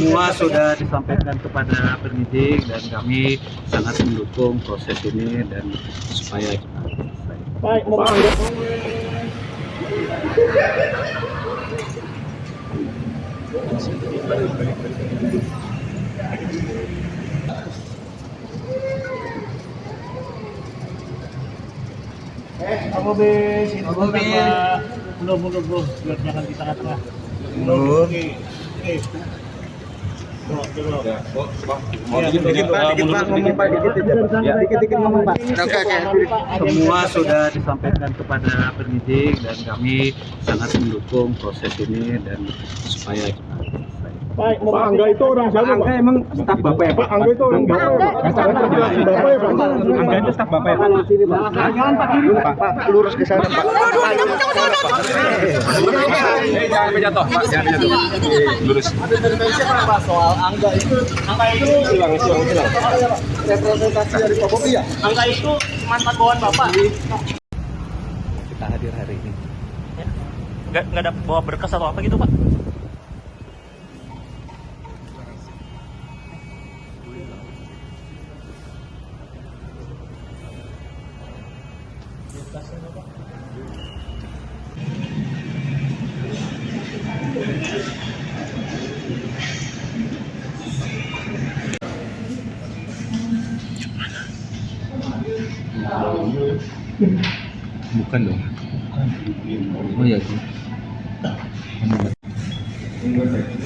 Semua sudah disampaikan kepada penyidik dan kami sangat mendukung proses ini dan supaya cepat selesai. Baik, Abu bis, itu mundur bro, biar jangan di tengah-tengah. Mundur. Oke. Semua sudah disampaikan kepada penyidik dan kami sangat mendukung proses ini dan supaya cepat selesai. Pak Angga itu orang siapa, Pak? Angga emang staf Bapak ya, Pak? Angga itu orang Bapak ya, Pak? Bapak ya, Pak? Angga itu staf Bapak ya, Pak? Jangan Pak, Pak, lurus ke sana, Pak. Jangan jatuh, Pak. Jangan jatuh. Lurus. Soal Angga itu Silang. representasi dari Pak Bobi ya? Angga itu mantan bawahan Bapak. Kita hadir hari ini. Nggak ada bawa berkas atau apa gitu, Pak? Bukan dong. Oh iya.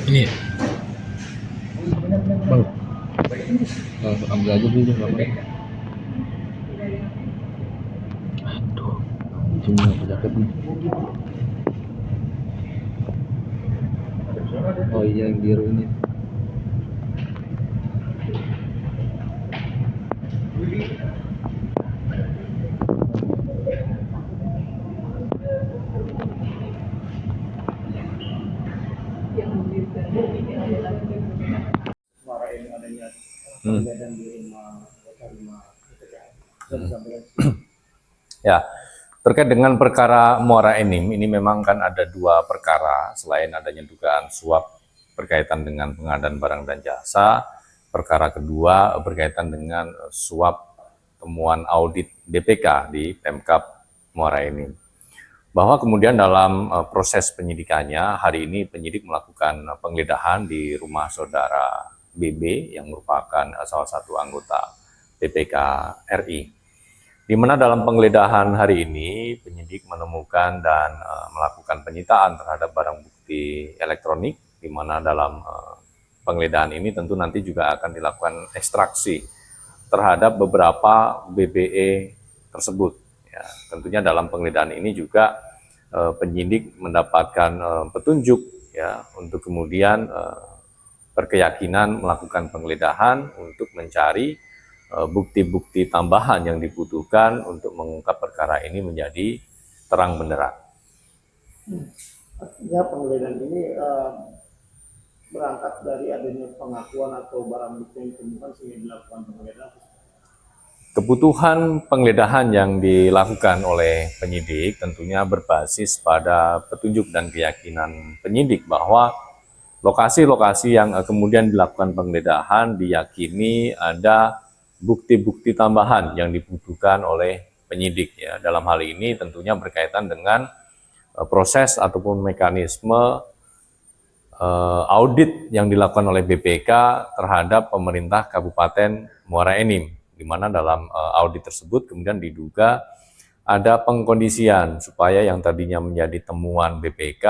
Ini ya? Bang. Ambil aja dulu Bapak. Aduh. Cuma jaket nih. Oh iya yang biru ini. Ya, terkait dengan perkara Muara Enim, ini memang kan ada dua perkara selain adanya dugaan suap berkaitan dengan pengadaan barang dan jasa. Perkara kedua berkaitan dengan suap temuan audit BPK di Pemkab Muara Enim. Bahwa kemudian dalam proses penyidikannya, hari ini penyidik melakukan penggeledahan di rumah saudara BB yang merupakan salah satu anggota BPK RI. Di mana dalam penggeledahan hari ini penyidik menemukan dan melakukan penyitaan terhadap barang bukti elektronik, di mana dalam penggeledahan ini tentu nanti juga akan dilakukan ekstraksi terhadap beberapa BBE tersebut. Ya, tentunya dalam penggeledahan ini juga penyidik mendapatkan petunjuk ya untuk kemudian berkeyakinan melakukan penggeledahan untuk mencari bukti-bukti tambahan yang dibutuhkan untuk mengungkap perkara ini menjadi terang benderang. Artinya penggeledahan ini berangkat dari adanya pengakuan atau barang bukti yang ditemukan sehingga dilakukan penggeledahan. Kebutuhan penggeledahan yang dilakukan oleh penyidik tentunya berbasis pada petunjuk dan keyakinan penyidik bahwa lokasi-lokasi yang kemudian dilakukan penggeledahan diyakini ada bukti-bukti tambahan yang dibutuhkan oleh penyidik ya. Dalam hal ini tentunya berkaitan dengan proses ataupun mekanisme audit yang dilakukan oleh BPK terhadap pemerintah Kabupaten Muara Enim, di mana dalam audit tersebut kemudian diduga ada pengkondisian supaya yang tadinya menjadi temuan BPK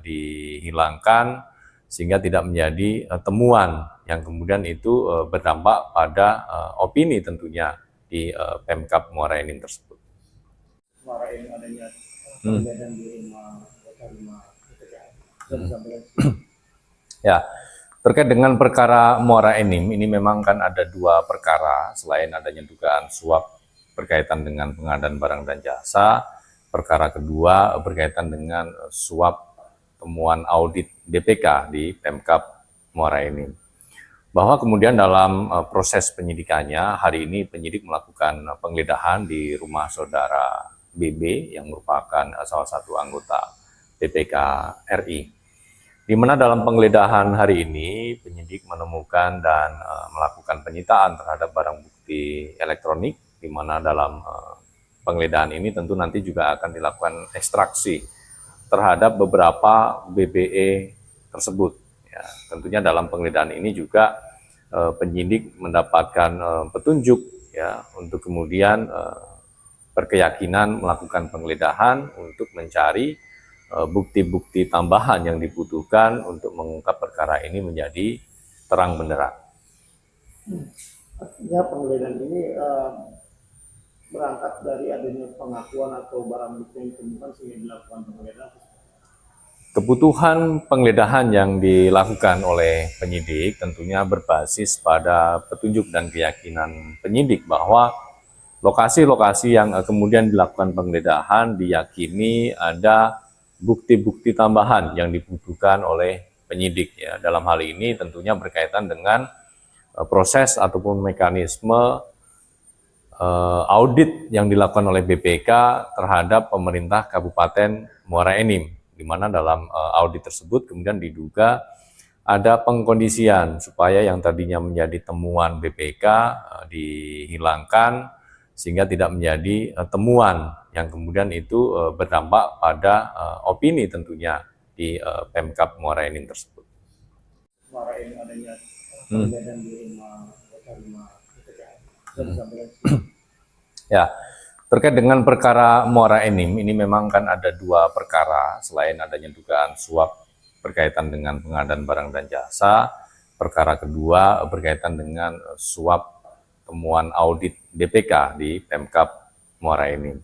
dihilangkan sehingga tidak menjadi temuan yang kemudian itu berdampak pada opini tentunya di Pemkab Muara Enim tersebut. Muara Enim adanya penggeledahan di rumah Ya, terkait dengan perkara Muara Enim, ini memang kan ada dua perkara selain adanya dugaan suap berkaitan dengan pengadaan barang dan jasa. Perkara kedua berkaitan dengan suap temuan audit BPK di Pemkab Muara Enim. Bahwa kemudian dalam proses penyidikannya, hari ini penyidik melakukan penggeledahan di rumah saudara BB yang merupakan salah satu anggota BPK RI. di mana dalam penggeledahan hari ini penyidik menemukan dan melakukan penyitaan terhadap barang bukti elektronik, di mana dalam penggeledahan ini tentu nanti juga akan dilakukan ekstraksi terhadap beberapa BBE tersebut. Ya, tentunya dalam penggeledahan ini juga penyidik mendapatkan petunjuk ya untuk kemudian berkeyakinan melakukan penggeledahan untuk mencari bukti-bukti tambahan yang dibutuhkan untuk mengungkap perkara ini menjadi terang benderang. Artinya penggeledahan ini berangkat dari adanya pengakuan atau barang bukti yang ditemukan sehingga dilakukan penggeledahan. Kebutuhan penggeledahan yang dilakukan oleh penyidik tentunya berbasis pada petunjuk dan keyakinan penyidik bahwa lokasi-lokasi yang kemudian dilakukan penggeledahan diyakini ada bukti-bukti tambahan yang dibutuhkan oleh penyidik. Ya. Dalam hal ini tentunya berkaitan dengan proses ataupun mekanisme audit yang dilakukan oleh BPK terhadap pemerintah Kabupaten Muara Enim, di mana dalam audit tersebut kemudian diduga ada pengkondisian supaya yang tadinya menjadi temuan BPK dihilangkan sehingga tidak menjadi temuan yang kemudian itu berdampak pada opini tentunya di Pemkab Muara Enim tersebut. Muara Enim adanya penggeledahan di rumah Ya, terkait dengan perkara Muara Enim, ini memang kan ada dua perkara selain adanya dugaan suap berkaitan dengan pengadaan barang dan jasa. Perkara kedua berkaitan dengan suap temuan audit BPK di Pemkab Muara Enim.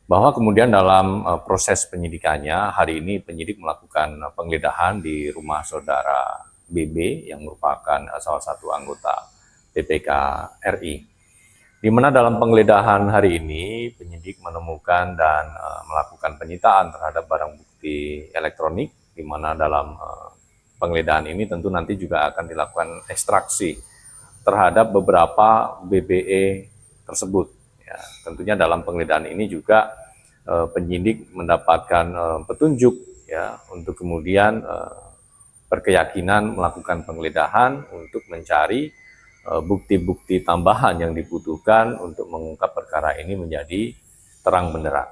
Bahwa kemudian dalam proses penyidikannya, hari ini penyidik melakukan penggeledahan di rumah saudara BB yang merupakan salah satu anggota BPK RI. Di mana dalam penggeledahan hari ini penyidik menemukan dan melakukan penyitaan terhadap barang bukti elektronik, di mana dalam penggeledahan ini tentu nanti juga akan dilakukan ekstraksi terhadap beberapa BBE tersebut. Ya, tentunya dalam penggeledahan ini juga penyidik mendapatkan petunjuk ya untuk kemudian berkeyakinan melakukan penggeledahan untuk mencari bukti-bukti tambahan yang dibutuhkan untuk mengungkap perkara ini menjadi terang benderang.